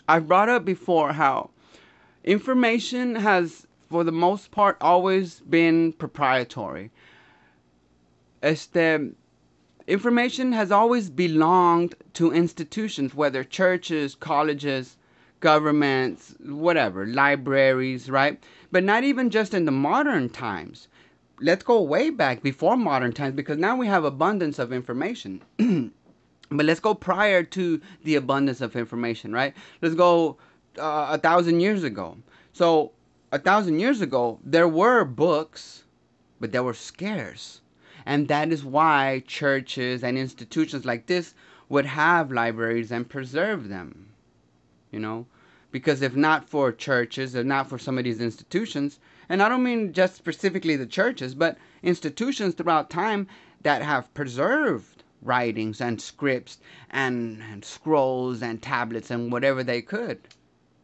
I've brought up before how information has, for the most part, always been proprietary. Este, information has always belonged to institutions, whether churches, colleges, governments, whatever, libraries, right? But not even just in the modern times. Let's go way back before modern times, because now we have abundance of information. But let's go prior to the abundance of information, right? Let's go 1,000 years ago. So 1,000 years ago, there were books, but they were scarce. And that is why churches and institutions like this would have libraries and preserve them, you know? Because if not for churches, if not for some of these institutions, and I don't mean just specifically the churches, but institutions throughout time that have preserved writings and scripts and scrolls and tablets and whatever they could.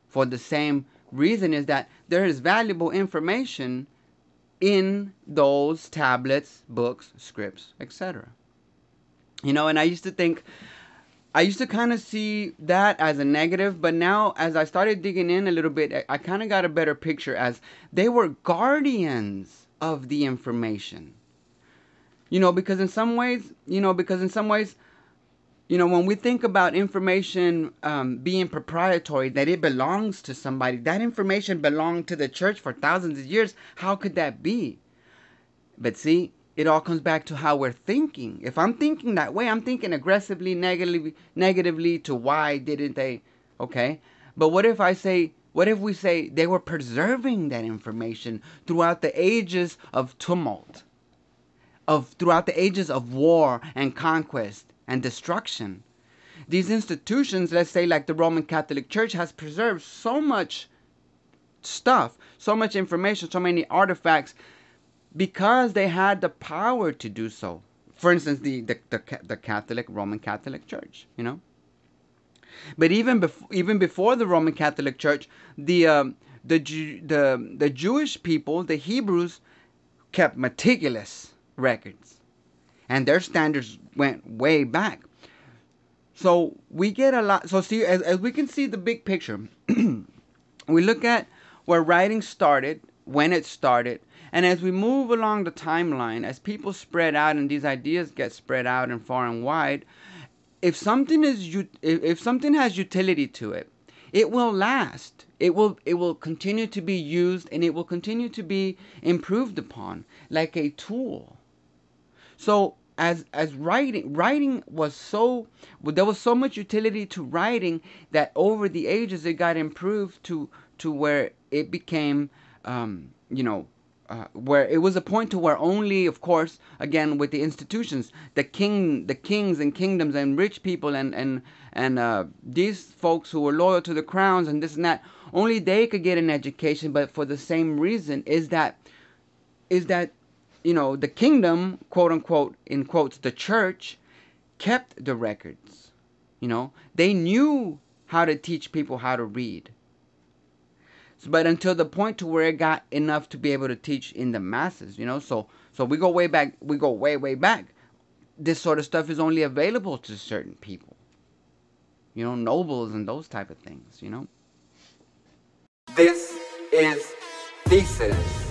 For the same reason is that there is valuable information in those tablets, books, scripts, etc. And I used to kind of see that as a negative, but now as I started digging in a little bit, I kind of got a better picture as they were guardians of the information. Because in some ways, when we think about information being proprietary, that it belongs to somebody, that information belonged to the church for thousands of years. How could that be? But see, it all comes back to how we're thinking. If I'm thinking that way, I'm thinking aggressively, negatively to why didn't they? Okay. But what if we say they were preserving that information throughout the ages of tumult, throughout the ages of war and conquest and destruction? These institutions, let's say like the Roman Catholic Church, has preserved so much stuff, so much information, so many artifacts, because they had the power to do so. For instance, the Catholic, Roman Catholic Church, But even before the Roman Catholic Church, the Jewish people, the Hebrews, kept meticulous records, and their standards went way back. So we get a lot. So see, as we can see the big picture, we look at where writing started, when it started, and as we move along the timeline, as people spread out and these ideas get spread out and far and wide, if something has utility to it, it will last. It will continue to be used, and it will continue to be improved upon like a tool. So as writing was there was so much utility to writing that over the ages it got improved to where it became where it was a point to where only, of course, again with the institutions, the kings and kingdoms and rich people and these folks who were loyal to the crowns and this and that, only they could get an education. But for the same reason is that the kingdom, quote unquote, in quotes, the church, kept the records. They knew how to teach people how to read. But until the point to where it got enough to be able to teach in the masses, so we go way back, way back. This sort of stuff is only available to certain people, nobles and those type of things, This is Thesis.